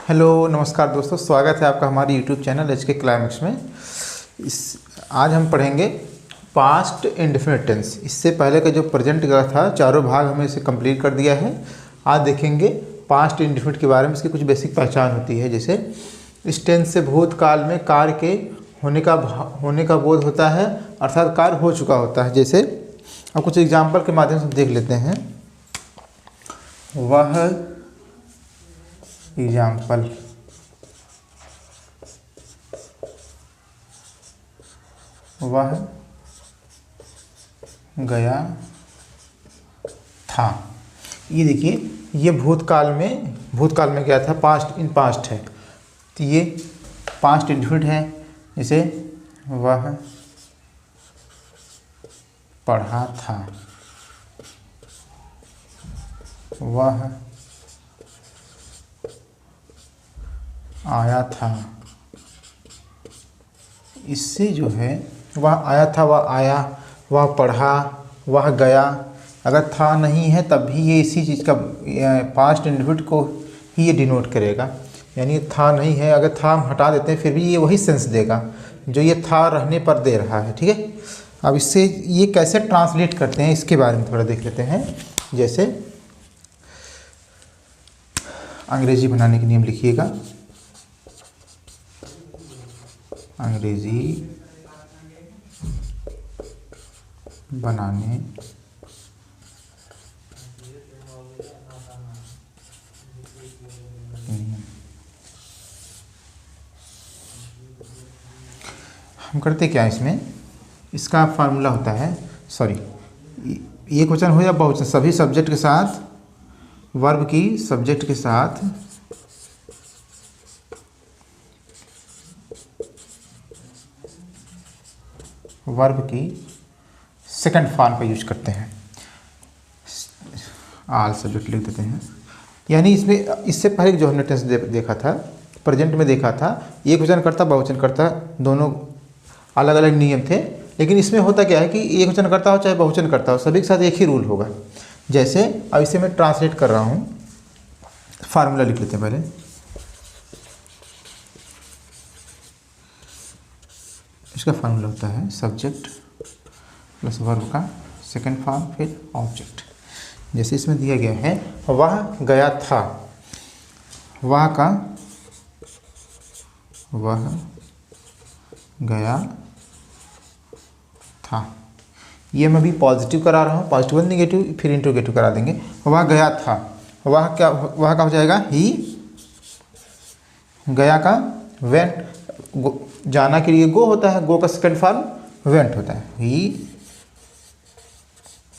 Hello नमस्कार दोस्तों, स्वागत है आपका हमारे यूट्यूब चैनल एच के क्लाइमेक्स में। इस आज हम पढ़ेंगे पास्ट इंडेफिनिट टेंस। इससे पहले का जो प्रेजेंट का था चारों भाग हमने इसे कंप्लीट कर दिया है। आज देखेंगे पास्ट इंडेफिनिट के बारे में। इसकी कुछ बेसिक पहचान होती है, जैसे इस टेंस से भूतकाल में कार्य के होने का बोध होता है, अर्थात कार्य हो चुका होता है। जैसे अब कुछ एग्जाम्पल के माध्यम से देख लेते हैं। वह एग्जाम्पल, वह गया था। ये देखिए, ये भूतकाल में क्या था, पास्ट इन पास्ट है, तो ये पास्ट इंडेफिनिट है। जैसे वह पढ़ा था, वह आया था। इससे जो है वह आया था, वह आया, वह पढ़ा, वह गया, अगर था नहीं है तब भी ये इसी चीज़ का पास्ट इंडेफिनिट को ही ये डिनोट करेगा। यानी था नहीं है, अगर था हम हटा देते हैं फिर भी ये वही सेंस देगा जो ये था रहने पर दे रहा है। ठीक है, अब इससे ये कैसे ट्रांसलेट करते हैं इसके बारे में थोड़ा देख लेते हैं। जैसे अंग्रेजी बनाने के नियम लिखिएगा। अंग्रेजी बनाने हम करते क्या इसमें, इसका फार्मूला होता है, एक वचन हो या बहुवचन, सभी सब्जेक्ट के साथ, वर्ब की सब्जेक्ट के साथ वर्ब की सेकंड फॉर्म का यूज करते हैं। आल सब्जेक्ट लिख देते हैं। यानी इसमें इससे पहले जो हमने टेंस देखा था, प्रेजेंट में देखा था, एक वचन करता बहुवचन करता, दोनों अलग अलग नियम थे। लेकिन इसमें होता क्या है कि एक वचन करता हो चाहे बहुवचन करता हो, सभी के साथ एक ही रूल होगा। जैसे अब इसे मैं ट्रांसलेट कर रहा हूँ, फार्मूला लिख लेते हैं पहले। इसका फार्मूला होता है सब्जेक्ट प्लस वर्ब का सेकंड फॉर्म फिर ऑब्जेक्ट। जैसे इसमें दिया गया है वह गया था, वह का वह गया था। ये मैं भी पॉजिटिव करा रहा हूँ, पॉजिटिव नेगेटिव फिर इंट्रोगेटिव करा देंगे। वह गया था, वह का हो जाएगा ही, गया का वेंट, जाना के लिए गो होता है, गो का सेकंड फॉर्म वेंट होता है, ही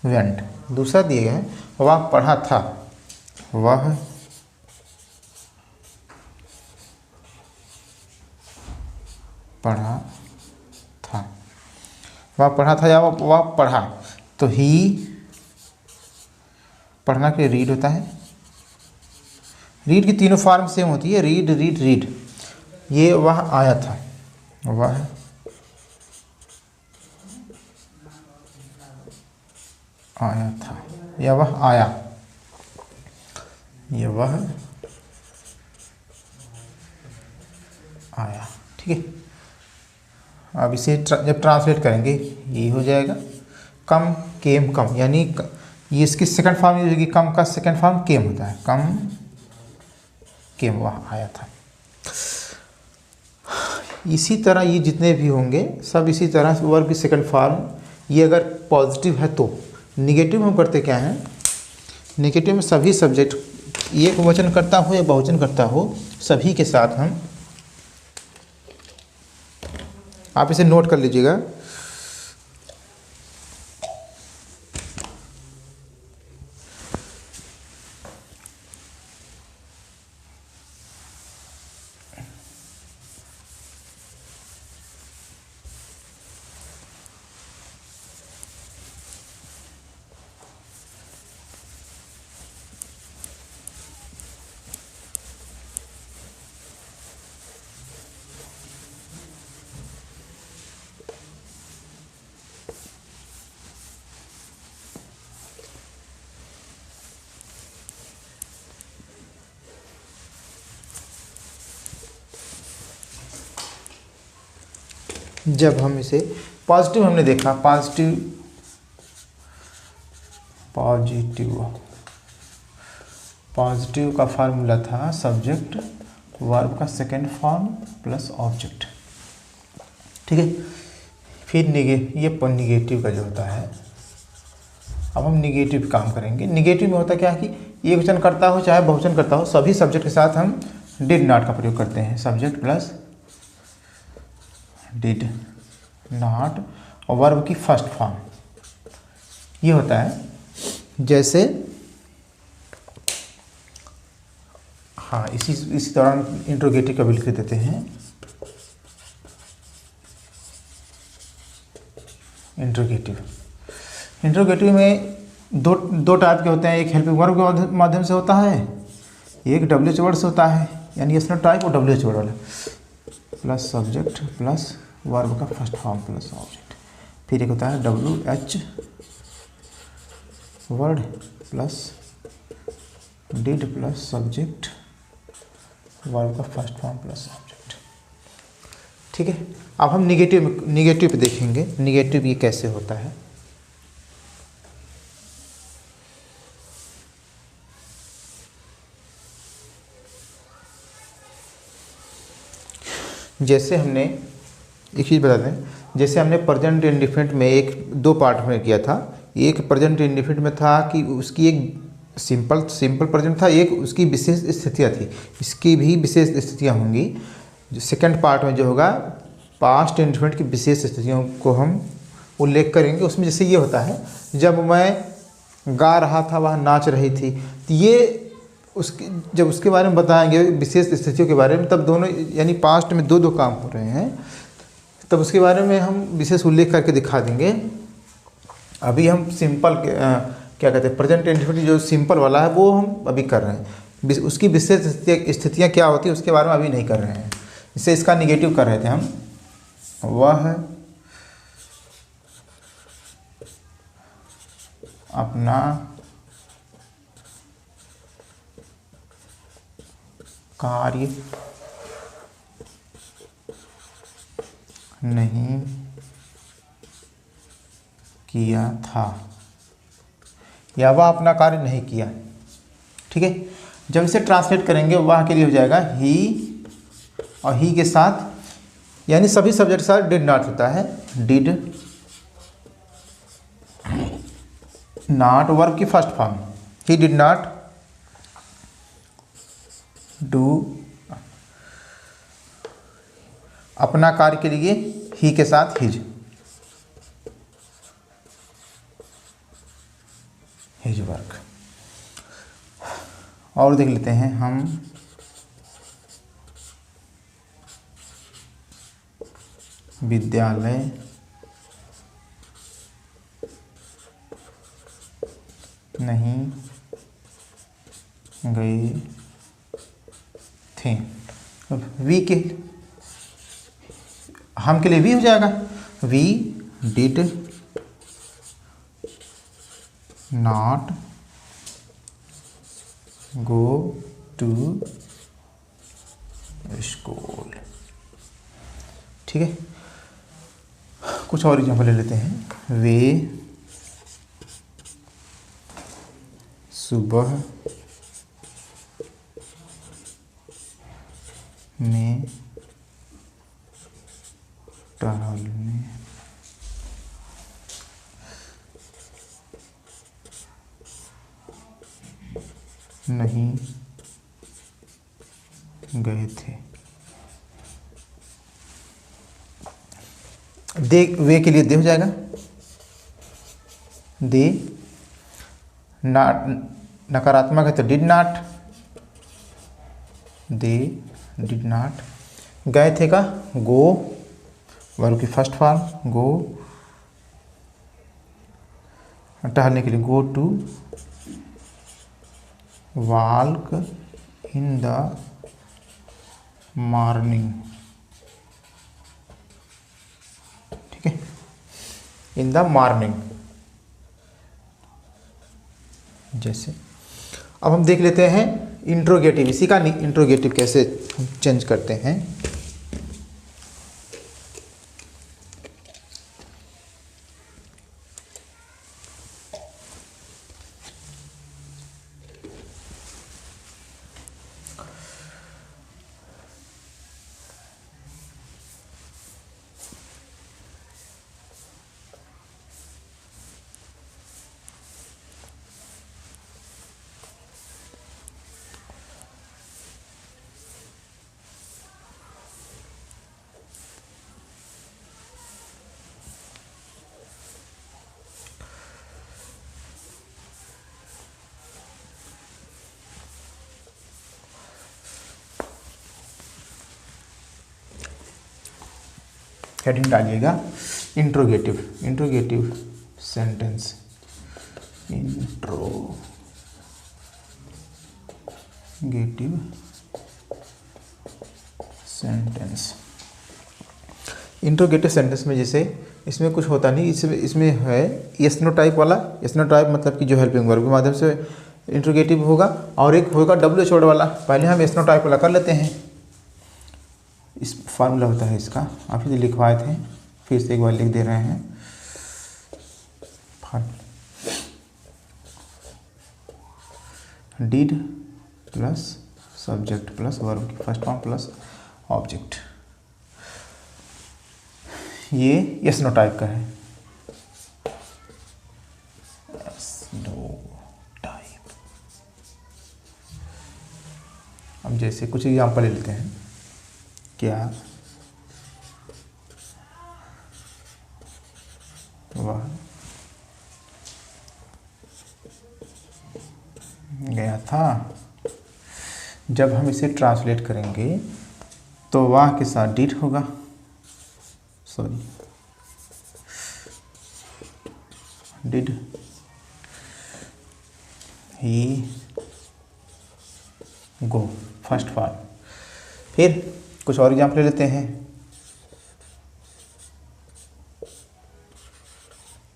वेंट। दूसरा दिए गए हैं वह पढ़ा था, वह पढ़ा था, वह पढ़ा था या वह पढ़ा, तो ही पढ़ना के लिए रीड होता है। रीड की तीनों फॉर्म सेम होती है, रीड रीड रीड। ये वह आया था, वह आया था, या वह आया, ये वह आया। ठीक है, अब इसे जब ट्रांसलेट करेंगे ये हो जाएगा कम केम कम, यानी ये इसकी सेकंड फॉर्म यूज होगी, कम का सेकंड फॉर्म केम होता है, कम केम, वह आया था। इसी तरह ये जितने भी होंगे सब इसी तरह वर्ब की सेकंड फॉर्म, ये अगर पॉजिटिव है तो। निगेटिव हम करते क्या हैं, नेगेटिव में सभी सब्जेक्ट एक वचन करता हो या बहुवचन करता हो, सभी के साथ हम, आप इसे नोट कर लीजिएगा। जब हम इसे पॉजिटिव हमने देखा, पॉजिटिव का फार्मूला था सब्जेक्ट वर्ब का सेकेंड फॉर्म प्लस ऑब्जेक्ट, ठीक है। फिर ये निगेटिव का जो होता है, अब हम निगेटिव काम करेंगे। निगेटिव में होता क्या है कि एक वचन करता हो चाहे बहुवचन करता हो, सभी सब्जेक्ट के साथ हम डिड नॉट का प्रयोग करते हैं। सब्जेक्ट प्लस डिड नॉट और वर्ब की फर्स्ट फॉर्म, ये होता है। जैसे हाँ, इसी दौरान इंट्रोगेटिव का भी लिख देते हैं। इंट्रोगेटिव में दो टाइप के होते हैं, एक हेल्पिंग वर्ब के माध्यम से होता है, एक WH वर्ड से होता है, यानी एस टाइप और WH वर्ड वाला, प्लस सब्जेक्ट प्लस वर्ब का फर्स्ट फॉर्म प्लस ऑब्जेक्ट। फिर एक होता है WH word plus did plus subject verb का फर्स्ट फॉर्म प्लस ऑब्जेक्ट, ठीक है। अब हम निगेटिव पे देखेंगे, निगेटिव ये कैसे होता है। जैसे हमने एक चीज़ बता दें, जैसे हमने प्रेजेंट इंडिफिनिट में दो पार्ट में किया था। एक प्रेजेंट इंडिफिनिट में था कि उसकी एक सिंपल प्रेजेंट था, एक उसकी विशेष स्थितियाँ थी, इसकी भी विशेष स्थितियाँ होंगी। जो सेकंड पार्ट में जो होगा पास्ट इंडिफिनिट की विशेष स्थितियों को हम उल्लेख करेंगे। उसमें जैसे ये होता है, जब मैं गा रहा था वह नाच रही थी, तो ये जब उसके बारे में बताएंगे विशेष स्थितियों के बारे में, तब दोनों यानी पास्ट में दो काम हो रहे हैं, तब उसके बारे में हम विशेष उल्लेख करके दिखा देंगे। अभी हम सिंपल क्या कहते हैं, प्रेजेंट इंडिफिनिट जो सिंपल वाला है वो हम अभी कर रहे हैं। उसकी विशेष स्थितियाँ क्या होती है उसके बारे में अभी नहीं कर रहे हैं। इससे इसका निगेटिव कर रहे थे हम। वह अपना कार्य नहीं किया था, या वह अपना कार्य नहीं किया, ठीक है। जब इसे ट्रांसलेट करेंगे वह के लिए हो जाएगा ही, और ही के साथ यानी सभी सब्जेक्ट के साथ डिड नॉट होता है। डिड नॉट वर्ब की first form, he did not do, अपना कार्य के लिए ही के साथ हिज वर्क। और देख लेते हैं हम विद्यालय नहीं गए थे। अब वी के हम के लिए वी हो जाएगा, we did not go to school, ठीक है। कुछ और एग्जाम्पल ले लेते हैं। वे सुबह में टहलने नहीं गए थे। दे वे के लिए दे हो जाएगा, दे नॉट नकारात्मक है तो did not, they did not. गए थे का गो वर्ब की फर्स्ट फॉर्म गो, टहलने के लिए go to, walk in the morning, ठीक है, इन द मॉर्निंग। जैसे अब हम देख लेते हैं इंट्रोगेटिव, इसी का इंट्रोगेटिव कैसे हम चेंज करते हैं। हेडिंग डालिएगा interrogative, interrogative sentence, interrogative sentence. Interrogative sentence में जैसे इसमें कुछ होता नहीं, इसमें है यस नो टाइप वाला। यस नो टाइप मतलब कि जो हेल्पिंग वर्ब के माध्यम से इंट्रोगेटिव होगा, और एक होगा WH वर्ड वाला। पहले हम यस नो टाइप वाला कर लेते हैं। इस फार्मूला होता है इसका, आप ही लिखवाए थे, फिर से एक बार लिख दे रहे हैं। Did plus subject plus verb की फर्स्ट फॉर्म प्लस ऑब्जेक्ट, ये यस नो टाइप का है। Yes no type. अब जैसे कुछ एग्जांपल ले लेते हैं। क्या वह गया था? जब हम इसे ट्रांसलेट करेंगे तो वह के साथ डिड होगा, sorry did he go, first form. फिर कुछ और एग्जाम्पल ले लेते हैं।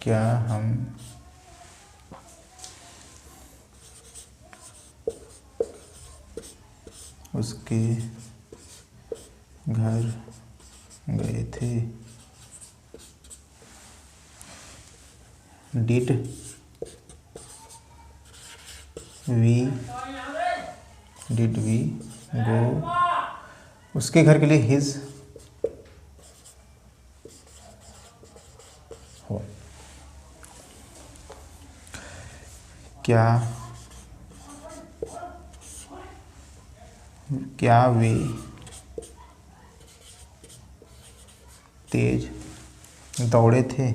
क्या हम उसके घर गए थे? डिड वी गो, उसके घर के लिए हिज हो। क्या वे तेज दौड़े थे?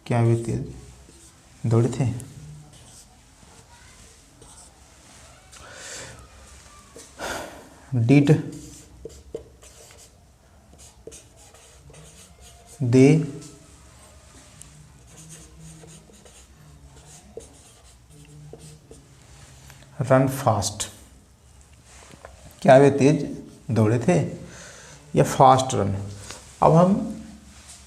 क्या वे तेज दौड़े थे? Did they run fast? क्या वे तेज दौड़े थे या फास्ट रन? अब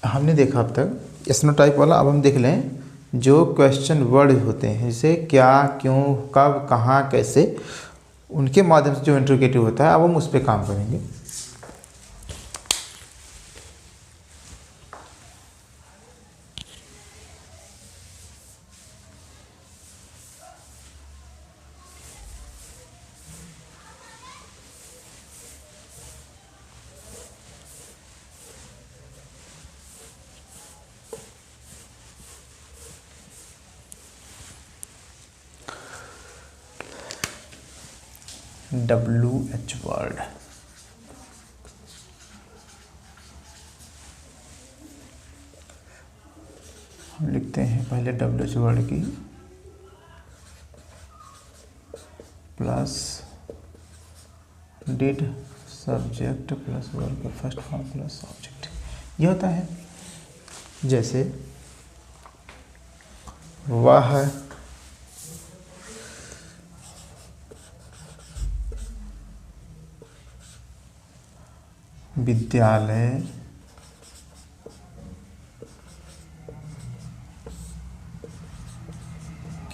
हमने देखा अब तक यस नो टाइप वाला। अब हम देख लें जो क्वेश्चन वर्ड होते हैं, जैसे क्या, क्यों, कब, कहाँ, कैसे, उनके माध्यम से जो इंट्रोगेटिव होता है, अब हम उस पर काम करेंगे। WH वर्ड, हम लिखते हैं पहले WH वर्ड की plus did subject plus verb का फर्स्ट फॉर्म प्लस ऑब्जेक्ट। ये होता है जैसे वह विद्यालय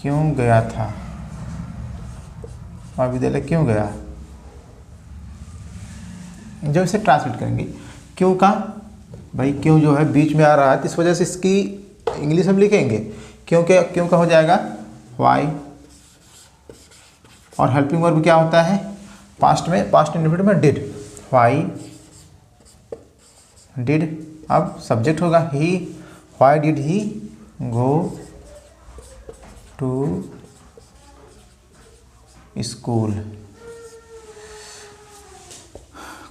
क्यों गया था? वह विद्यालय क्यों गया? जब इसे ट्रांसलेट करेंगे, क्यों का भाई, क्यों जो है बीच में आ रहा है, तो इस वजह से इसकी इंग्लिश हम लिखेंगे क्यों का हो जाएगा वाई। और हेल्पिंग वर्ब क्या होता है पास्ट इंडेफिनिट में डिड, वाई डिड। अब सब्जेक्ट होगा he, why did he go to school.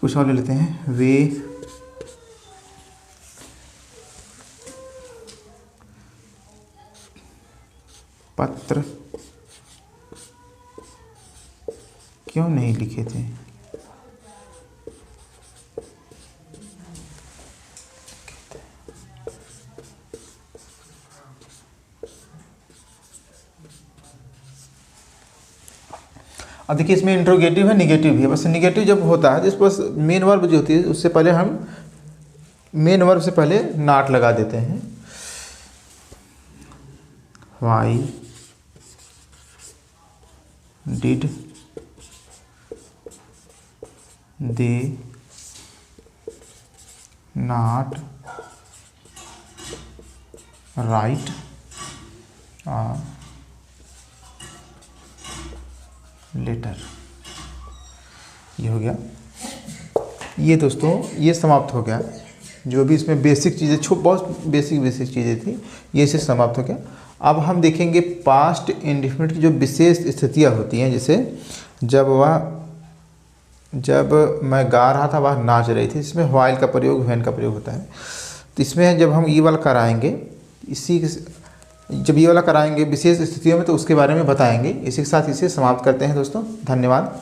कुछ और ले लेते हैं। वे पत्र क्यों नहीं लिखे थे? अब देखिए इसमें इंट्रोगेटिव है, निगेटिव भी है। बस निगेटिव जब होता है जिस बस मेन वर्ब जो होती है उससे पहले हम मेन वर्ब से पहले नॉट लगा देते हैं। Why did they not write letter. ये हो गया। ये दोस्तों ये समाप्त हो गया। जो भी इसमें बेसिक चीज़ें बहुत बेसिक चीज़ें थी ये इसे समाप्त हो गया। अब हम देखेंगे पास्ट इंडेफिनिट की जो विशेष स्थितियाँ होती हैं, जैसे जब मैं गा रहा था वह नाच रही थी, इसमें व्हाइल का प्रयोग व्हेन का प्रयोग होता है। तो इसमें जब हम ये वाला कराएंगे जब ये वाला कराएंगे विशेष स्थितियों में तो उसके बारे में बताएंगे। इसी के साथ इसे समाप्त करते हैं दोस्तों। धन्यवाद।